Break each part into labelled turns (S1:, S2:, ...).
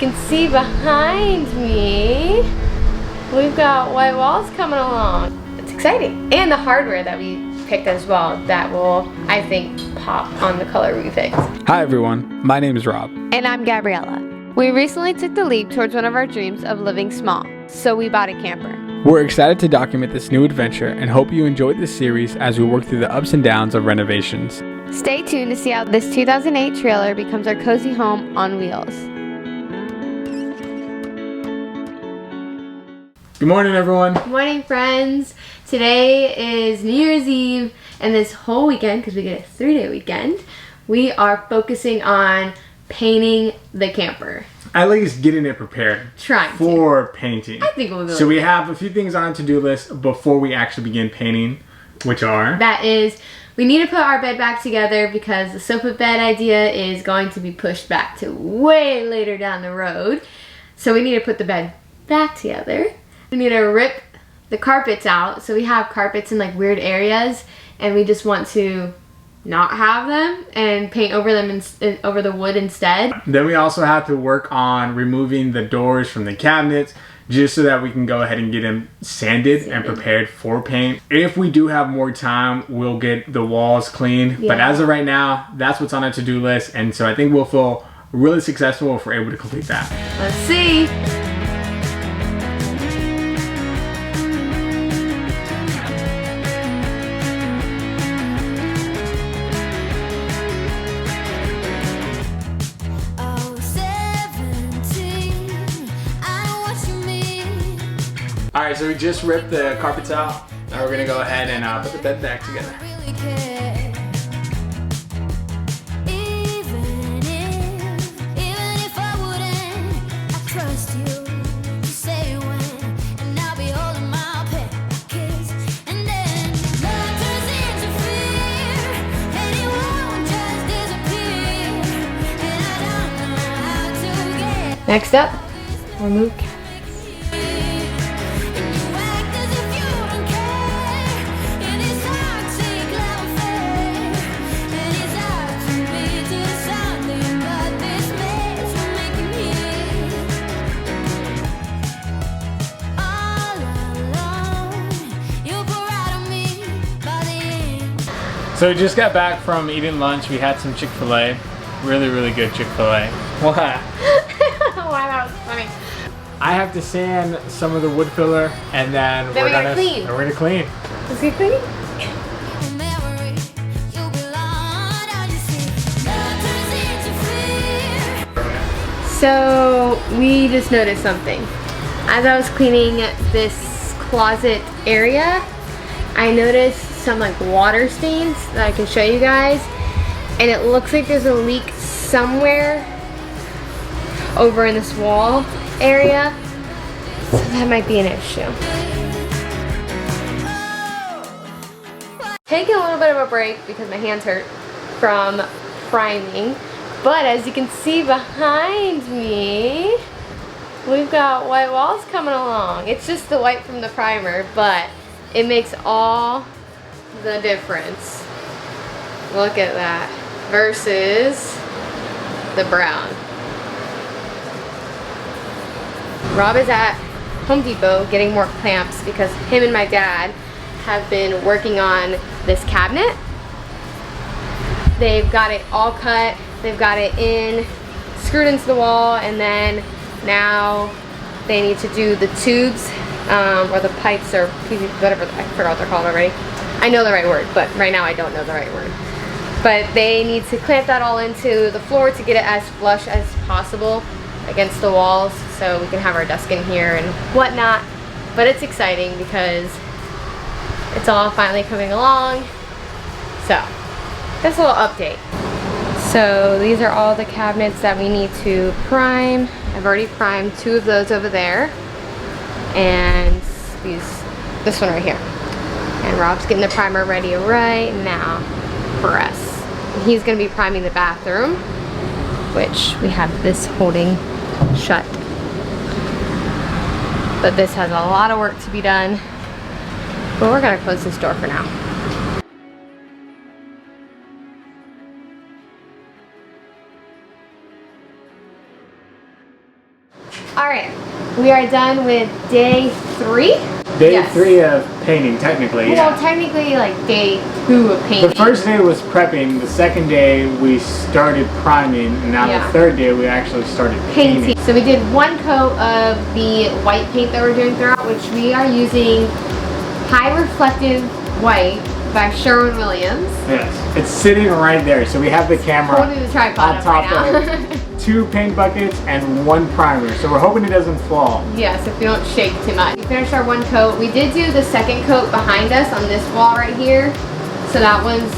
S1: You can see behind me, we've got white walls coming along. It's exciting. And the hardware that we picked as well, that will, I think, pop on the color we picked.
S2: Hi everyone, my name is Rob.
S1: And I'm Gabriella. We recently took the leap towards one of our dreams of living small, so we bought a camper.
S2: We're excited to document this new adventure and hope you enjoyed this series as we work through the ups and downs of renovations.
S1: Stay tuned to see how this 2008 trailer becomes our cozy home on wheels.
S2: Good morning everyone.
S1: Good morning friends. Today is New Year's Eve, and this whole weekend, because we get a 3-day weekend, we are focusing on painting the camper.
S2: At least getting it prepared for painting.
S1: I think we'll do it.
S2: So we have a few things on our to-do list before we actually begin painting, which are...
S1: That is, we need to put our bed back together because the sofa bed idea is going to be pushed back to way later down the road. So we need to put the bed back together. We need to rip the carpets out. So we have carpets in like weird areas and we just want to not have them and paint over them over the wood instead.
S2: Then we also have to work on removing the doors from the cabinets just so that we can go ahead and get them sanded and prepared for paint. If we do have more time, we'll get the walls cleaned. Yeah. But as of right now, that's what's on our to-do list. And so I think we'll feel really successful if we're able to complete that.
S1: Let's see.
S2: Alright, so we just ripped the carpets out. Now we're gonna go ahead and put the bed back together.
S1: Next up, remove cabinets.
S2: So we just got back from eating lunch. We had some Chick-fil-A. Really good Chick-fil-A. What?
S1: Wow, that was funny.
S2: I have to sand some of the wood filler and then we're gonna clean. We're gonna clean.
S1: Let's get clean. So we just noticed something. As I was cleaning this closet area, I noticed some like water stains that I can show you guys, and it looks like there's a leak somewhere over in this wall area, so that might be an issue. Taking a little bit of a break because my hands hurt from priming, but as you can see behind me, we've got white walls coming along. It's just the white from the primer, but it makes all the difference. Look at that versus the brown. Rob is at Home Depot getting more clamps because him and my dad have been working on this cabinet. They've got it all cut, they've got it in, screwed into the wall, and then now they need to do the tubes or the pipes or whatever, I forgot what they're called already. I know the right word, but right now I don't know the right word. But they need to clamp that all into the floor to get it as flush as possible against the walls so we can have our desk in here and whatnot. But it's exciting because it's all finally coming along. So that's a little update. So these are all the cabinets that we need to prime. I've already primed 2 of those over there, and this one right here. And Rob's getting the primer ready right now for us. And he's gonna be priming the bathroom, which we have this holding shut. But this has a lot of work to be done. But we're gonna close this door for now. All right, we are done with day 3.
S2: Day
S1: Yes.
S2: 3 of painting, technically.
S1: Well,
S2: Yeah.
S1: technically like day 2 of painting.
S2: The first day was prepping. The second day we started priming, and now
S1: Yeah.
S2: the third day we actually started painting.
S1: So we did 1 coat of the white paint that we're doing throughout, which we are using High Reflective White by Sherwin-Williams.
S2: Yes, it's sitting right there. So we have the camera
S1: Holding the tripod
S2: on
S1: up
S2: top
S1: right now.
S2: of 2 paint buckets and 1 primer. So we're hoping it doesn't fall.
S1: Yes, if we don't shake too much. We finished our 1 coat. We did do the 2nd coat behind us on this wall right here. So that one's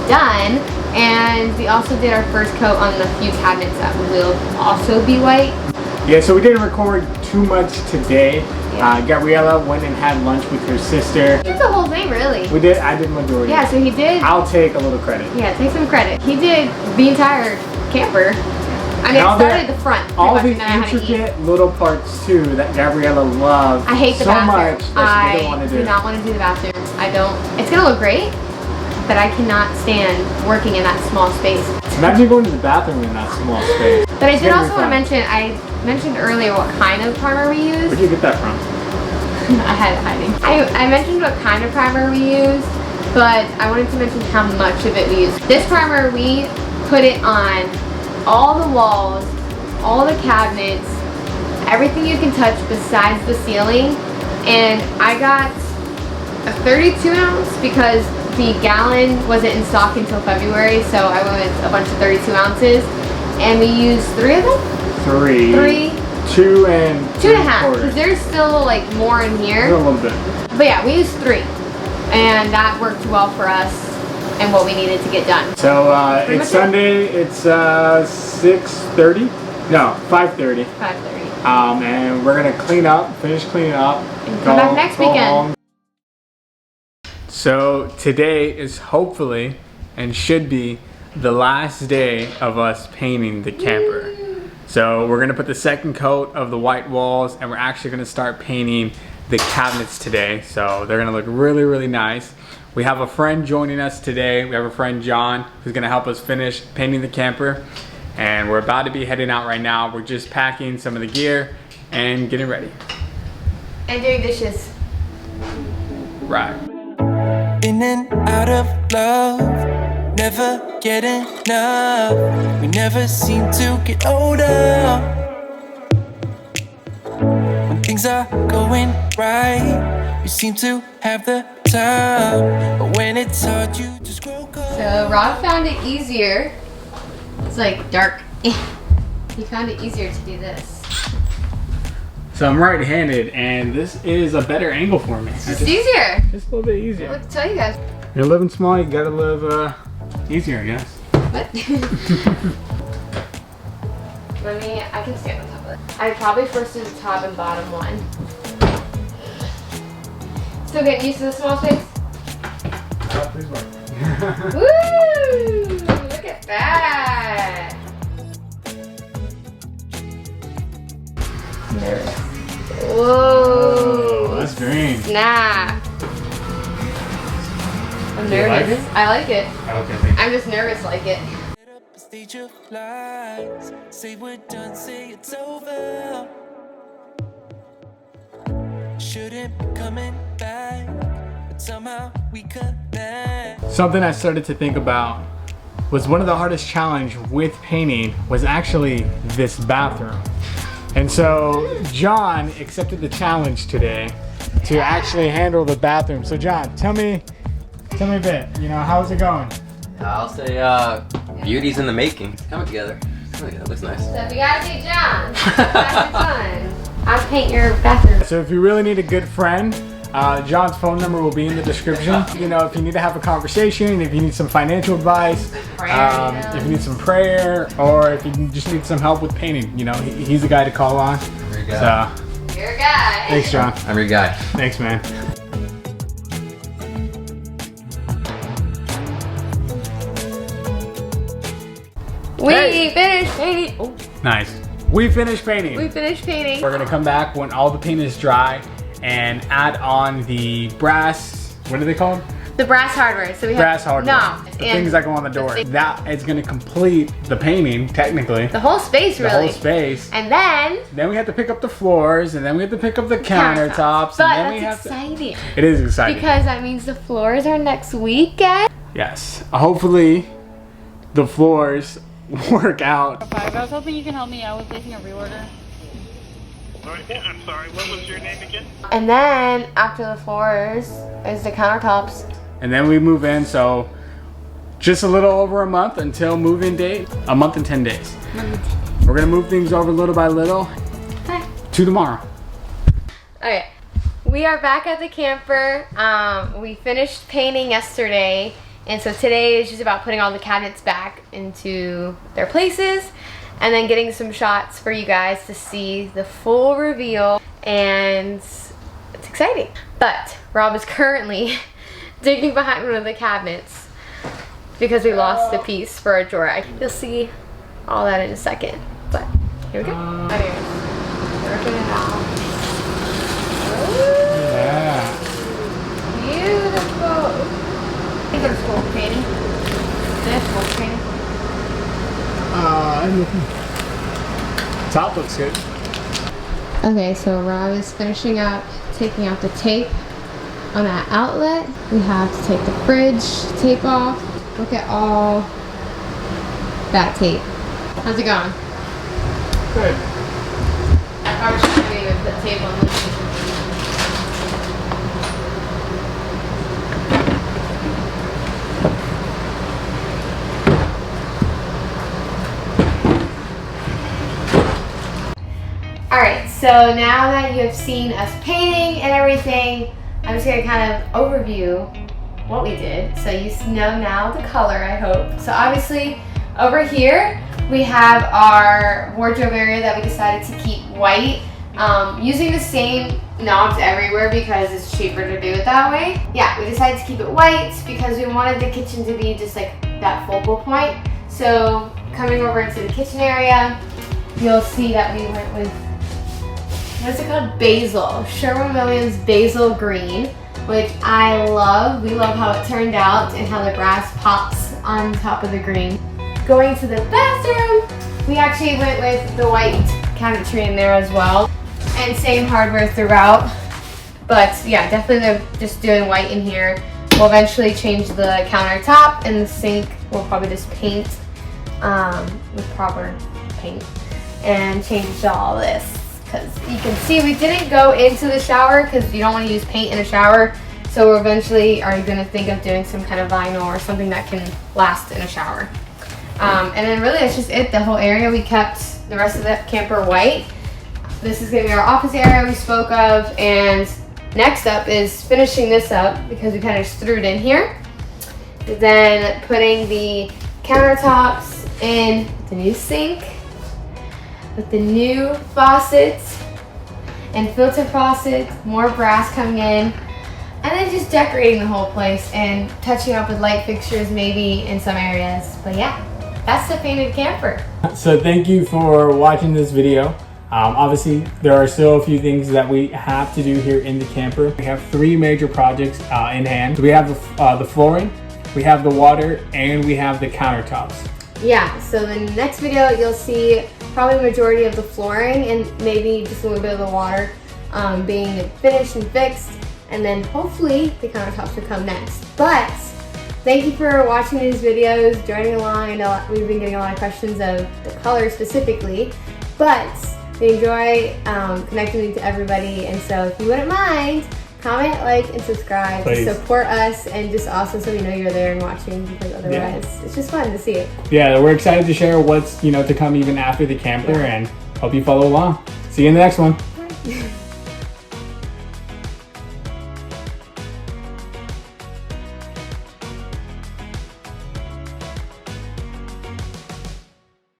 S1: done. And we also did our first coat on the few cabinets that will also be white.
S2: Yeah, so we didn't record too much today.
S1: Yeah.
S2: Gabriella went and had lunch with her sister.
S1: He did the whole thing, really.
S2: We did, I did majority.
S1: Yeah, so he did.
S2: I'll take a little credit.
S1: Yeah, take some credit. He did the entire camper. I mean, it
S2: All
S1: started
S2: the-
S1: the front.
S2: All
S1: pretty
S2: the
S1: much, and then I had to eat.
S2: intricate little parts too that Gabriella loved
S1: I hate the
S2: so
S1: bathroom.
S2: much that she didn't want to
S1: I do not want to do the bathroom. I don't. It's gonna look great, but I cannot stand working in that small space.
S2: Imagine going to the bathroom in that small space.
S1: But I
S2: It's
S1: did
S2: gonna
S1: also
S2: be
S1: want to
S2: fun.
S1: mention, I mentioned earlier what kind of primer we use.
S2: Where'd you get that from?
S1: I had it hiding. I mentioned what kind of primer we use, but I wanted to mention how much of it we use. This primer, we put it on all the walls, all the cabinets, everything you can touch besides the ceiling. And I got a 32 ounce because the gallon wasn't in stock until February, so I went with a bunch of 32 ounces. And we used 3 of them?
S2: 3.
S1: 3.
S2: 2 and
S1: 2.5, because
S2: 3/4.
S1: there's still like more in
S2: A
S1: here.
S2: little bit.
S1: But yeah, we used 3. And that worked well for us and what we needed to get done.
S2: So
S1: Pretty
S2: it's
S1: much it.
S2: Sunday. It's 6:30. No, 5:30.
S1: 5:30.
S2: And we're gonna clean up, finish cleaning up,
S1: And come back next weekend.
S2: home. So today is hopefully and should be the last day of us painting the camper. So we're gonna put the 2nd coat of the white walls, and we're actually gonna start painting the cabinets today. So they're gonna look really, really nice. We have a friend joining us today. We have a friend, John, who's gonna help us finish painting the camper. And we're about to be heading out right now. We're just packing some of the gear and getting ready.
S1: And doing dishes.
S2: Right.
S3: In and out of love, never get enough. We never seem to get older. When things are going right, we seem to have the time. But when it's hard, you just grow cold.
S1: So Rob found it easier. It's like dark. He found it easier to do this.
S2: So I'm right-handed, and this is a better angle for me.
S1: It's easier.
S2: Just a little bit easier.
S1: Look, tell you guys.
S2: You're living small, you gotta live easier, I guess.
S1: What? I can stand on top of it. I probably first do the top and bottom one. Still getting used to the small space?
S2: Please work.
S1: Woo! Look at that. Nervous. Whoa.
S2: Oh, that's green.
S1: Snap. I'm
S2: Do you like
S1: nervous.
S2: it?
S1: I like it.
S2: Okay, thank you.
S1: I'm just nervous like it.
S3: Set up a stage of lies. Say we're done, say it's over. Shouldn't be coming back, but somehow we connect.
S2: Something I started to think about was one of the hardest challenge with painting was actually this bathroom. And so John accepted the challenge today to actually handle the bathroom. So John, tell me a bit, how's it going?
S4: I'll say beauty's in the making. It's coming together. It looks nice.
S1: So if you gotta be John, have fun. I'll paint your bathroom.
S2: So if you really need a good friend, John's phone number will be in the description. If you need to have a conversation, if you need some financial advice, if you need some prayer, or if you just need some help with painting, he's the guy to call on.
S4: I'm your guy.
S2: So,
S1: You're a guy.
S2: thanks, John.
S4: I'm your guy.
S2: Thanks, man.
S1: We
S2: Hey.
S1: finished painting. Oh,
S2: Nice. We finished painting.
S1: we finished painting.
S2: We're gonna come back when all the paint is dry and add on the brass, what are they called?
S1: The brass hardware. So we
S2: brass
S1: have
S2: hardware.
S1: No.
S2: The things that go on the door. That is going to complete the painting, technically.
S1: The whole space, really.
S2: The whole space.
S1: And then
S2: we have to pick up the floors, and then we have to pick up the countertops.
S1: But
S2: and then
S1: that's exciting.
S2: It is exciting.
S1: Because that means the floors are next weekend.
S2: Yes. Hopefully, the floors work out.
S5: I was hoping you can help me out with placing a reorder.
S6: Alright, yeah, I'm sorry, what was your name again?
S1: And then after the floors is the countertops.
S2: And then we move in, so just a little over a month until move-in date. A month and 10 days. We're gonna move things over little by little to tomorrow.
S1: Okay, we are back at the camper. We finished painting yesterday, and so today is just about putting all the cabinets back into their places and then getting some shots for you guys to see the full reveal, and it's exciting. But Rob is currently digging behind one of the cabinets because we lost a piece for a drawer. You'll see all that in a second, but here we go. Anyways, working it out.
S2: Yeah.
S1: Beautiful. I think it's full painting. This full painting.
S2: Top looks good.
S1: Okay, so Rob is finishing up taking out the tape on that outlet. We have to take the fridge tape off. Look at all that tape. How's it going?
S2: Good.
S1: I probably shouldn't have even put tape on this. Alright, so now that you have seen us painting and everything, I'm just going to kind of overview what we did. So you know now the color, I hope. So obviously over here we have our wardrobe area that we decided to keep white. Using the same knobs everywhere because it's cheaper to do it that way. Yeah, we decided to keep it white because we wanted the kitchen to be just like that focal point. So coming over into the kitchen area, you'll see that we went with, what's it called? Basil. Sherwin-Williams Basil Green, which I love. We love how it turned out and how the brass pops on top of the green. Going to the bathroom, we actually went with the white cabinetry in there as well. And same hardware throughout. But yeah, definitely just doing white in here. We'll eventually change the countertop, and the sink we'll probably just paint with proper paint and change all this. Because you can see we didn't go into the shower because you don't want to use paint in a shower. So we're eventually are going to think of doing some kind of vinyl or something that can last in a shower. And then really that's just it. The whole area, we kept the rest of the camper white. This is going to be our office area we spoke of. And next up is finishing this up because we kind of just threw it in here. Then putting the countertops in the new sink with the new faucets and filter faucets, more brass coming in, and then just decorating the whole place and touching up with light fixtures maybe in some areas. But yeah, that's the painted camper.
S2: So thank you for watching this video. Obviously, there are still a few things that we have to do here in the camper. We have 3 major projects in hand. We have the flooring, we have the water, and we have the countertops.
S1: Yeah, so in the next video you'll see probably the majority of the flooring and maybe just a little bit of the water being finished and fixed, and then hopefully the countertops will come next. But thank you for watching these videos, joining along. I know we've been getting a lot of questions of the color specifically, but we enjoy connecting to everybody, and so if you wouldn't mind, comment, like, and subscribe to support us, and just also so we know you're there and watching, because otherwise it's just fun to see it.
S2: Yeah, we're excited to share what's to come even after the camper, and hope you follow along. See you in the next one.